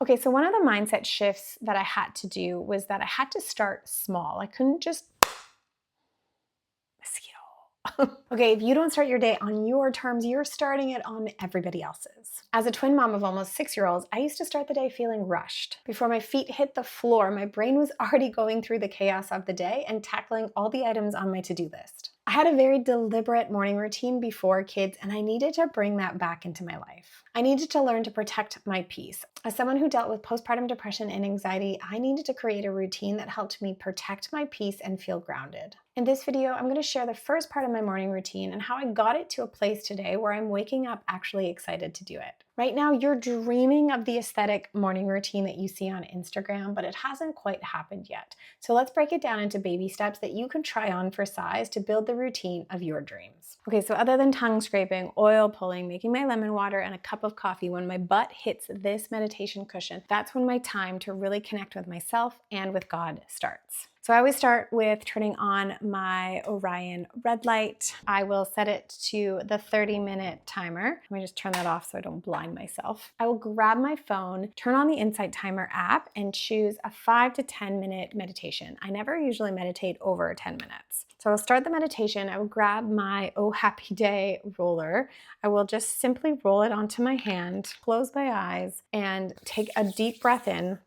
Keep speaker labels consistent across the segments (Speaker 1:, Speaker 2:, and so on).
Speaker 1: Okay, so one of the mindset shifts that I had to do was that I had to start small. I couldn't just mosquito. Okay, if you don't start your day on your terms, you're starting it on everybody else's. As a twin mom of almost 6-year-olds, I used to start the day feeling rushed. Before my feet hit the floor, my brain was already going through the chaos of the day and tackling all the items on my to-do list. I had a very deliberate morning routine before kids, and I needed to bring that back into my life. I needed to learn to protect my peace. As someone who dealt with postpartum depression and anxiety, I needed to create a routine that helped me protect my peace and feel grounded. In this video, I'm going to share the first part of my morning routine and how I got it to a place today where I'm waking up actually excited to do it. Right now, you're dreaming of the aesthetic morning routine that you see on Instagram, but it hasn't quite happened yet. So let's break it down into baby steps that you can try on for size to build the routine of your dreams. Okay, so other than tongue scraping, oil pulling, making my lemon water, and a cup of coffee, when my butt hits this meditation cushion, that's when my time to really connect with myself and with God starts. So I always start with turning on my Orion red light. I will set it to the 30-minute timer. Let me just turn that off so I don't blind myself. I will grab my phone, turn on the Insight Timer app, and choose a 5 to 10 minute meditation. I never usually meditate over 10 minutes. So I'll start the meditation. I will grab my Oh Happy Day roller. I will just simply roll it onto my hand, close my eyes, and take a deep breath in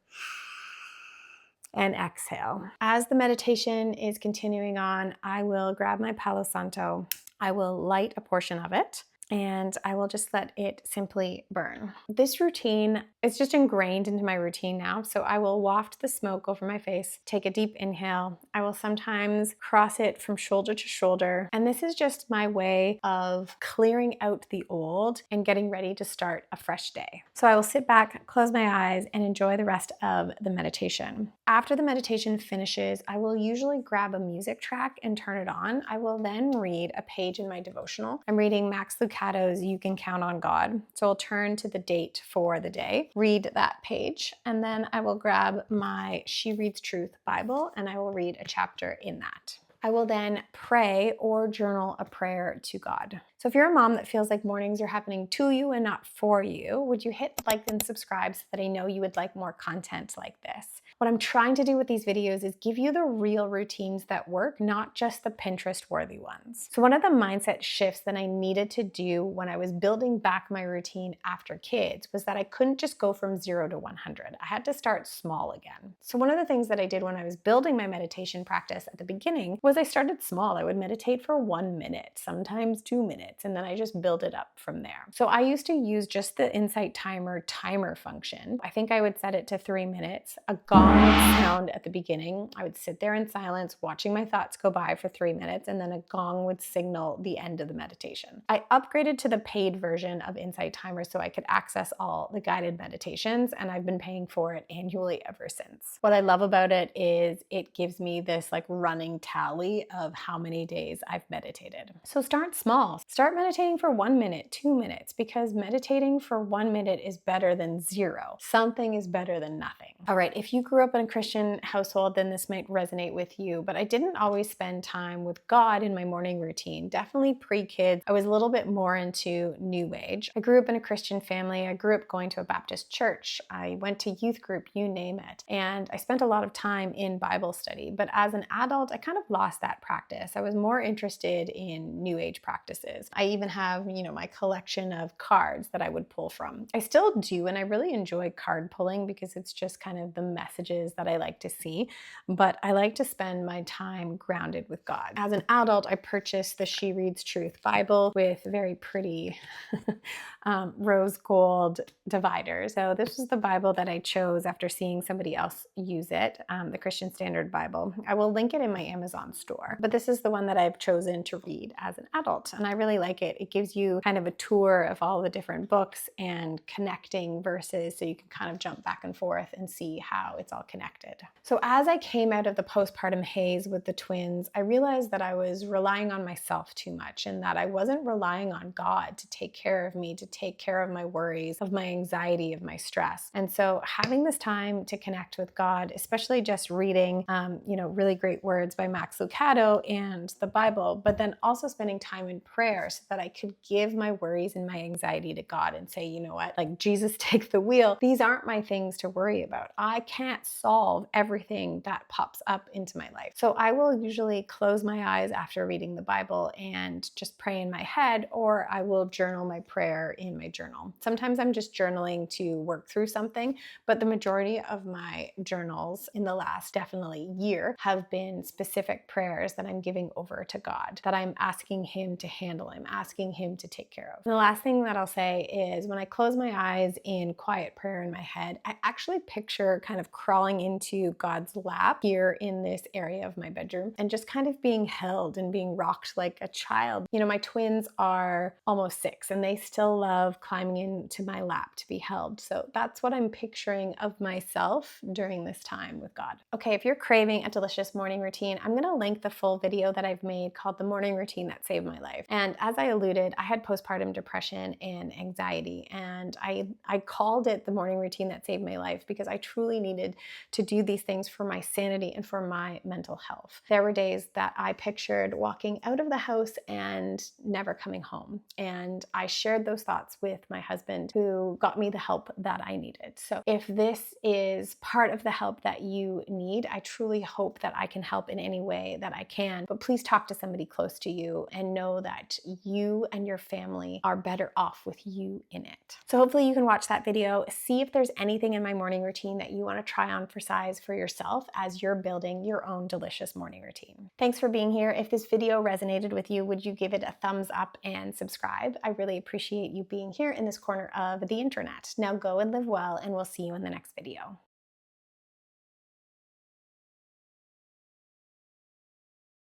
Speaker 1: and exhale. As the meditation is continuing on, I will grab my Palo Santo. I will light a portion of it, and I will just let it simply burn. This routine is just ingrained into my routine now, so I will waft the smoke over my face, take a deep inhale. I will sometimes cross it from shoulder to shoulder, and this is just my way of clearing out the old and getting ready to start a fresh day. So I will sit back, close my eyes, and enjoy the rest of the meditation. After the meditation finishes, I will usually grab a music track and turn it on. I will then read a page in my devotional. I'm reading Max Lucado's You Can Count on God. So I'll turn to the date for the day, read that page, and then I will grab my She Reads Truth Bible and I will read a chapter in that. I will then pray or journal a prayer to God. So if you're a mom that feels like mornings are happening to you and not for you, would you hit like and subscribe so that I know you would like more content like this? What I'm trying to do with these videos is give you the real routines that work, not just the Pinterest-worthy ones. So one of the mindset shifts that I needed to do when I was building back my routine after kids was that I couldn't just go from 0 to 100. I had to start small again. So one of the things that I did when I was building my meditation practice at the beginning was I started small. I would meditate for 1 minute, sometimes 2 minutes, and then I just build it up from there. So I used to use just the Insight timer function. I think I would set it to 3 minutes. A gong would sound at the beginning. I would sit there in silence, watching my thoughts go by for 3 minutes, and then a gong would signal the end of the meditation. I upgraded to the paid version of Insight Timer so I could access all the guided meditations, and I've been paying for it annually ever since. What I love about it is it gives me this like running tally of how many days I've meditated. So start small. Start meditating for 1 minute, 2 minutes, because meditating for 1 minute is better than 0. Something is better than nothing. All right, if you grew up in a Christian household, then this might resonate with you, but I didn't always spend time with God in my morning routine. Definitely pre-kids, I was a little bit more into New Age. I grew up in a Christian family. I grew up going to a Baptist church. I went to youth group, you name it. And I spent a lot of time in Bible study, but as an adult, I kind of lost that practice. I was more interested in New Age practices. I even have, my collection of cards that I would pull from. I still do, and I really enjoy card pulling because it's just kind of the messages that I like to see, but I like to spend my time grounded with God. As an adult, I purchased the She Reads Truth Bible with very pretty rose gold dividers. So this was the Bible that I chose after seeing somebody else use it, the Christian Standard Bible. I will link it in my Amazon store, but this is the one that I've chosen to read as an adult, and I really like it. It gives you kind of a tour of all the different books and connecting verses, so you can kind of jump back and forth and see how it's all connected. So as I came out of the postpartum haze with the twins, I realized that I was relying on myself too much and that I wasn't relying on God to take care of me, to take care of my worries, of my anxiety, of my stress. And so having this time to connect with God, especially just reading, really great words by Max Lucado and the Bible, but then also spending time in prayer prayer so that I could give my worries and my anxiety to God and say, you know what, like Jesus, take the wheel. These aren't my things to worry about. I can't solve everything that pops up into my life. So I will usually close my eyes after reading the Bible and just pray in my head, or I will journal my prayer in my journal. Sometimes I'm just journaling to work through something, but the majority of my journals in the last definitely year have been specific prayers that I'm giving over to God, that I'm asking Him to handle, I'm asking Him to take care of. And the last thing that I'll say is when I close my eyes in quiet prayer in my head, I actually picture kind of crawling into God's lap here in this area of my bedroom and just kind of being held and being rocked like a child. You know, my twins are almost 6 and they still love climbing into my lap to be held. So that's what I'm picturing of myself during this time with God. Okay, if you're craving a delicious morning routine, I'm gonna link the full video that I've made called The Morning Routine That Saved My Life. And as I alluded, I had postpartum depression and anxiety, and I called it The Morning Routine That Saved My Life because I truly needed to do these things for my sanity and for my mental health. There were days that I pictured walking out of the house and never coming home. And I shared those thoughts with my husband, who got me the help that I needed. So if this is part of the help that you need, I truly hope that I can help in any way that I can. But please talk to somebody close to you and know that you and your family are better off with you in it. So hopefully you can watch that video, see if there's anything in my morning routine that you want to try on for size for yourself as you're building your own delicious morning routine. Thanks for being here. If this video resonated with you, would you give it a thumbs up and subscribe? I really appreciate you being here in this corner of the internet. Now go and live well, and we'll see you in the next video.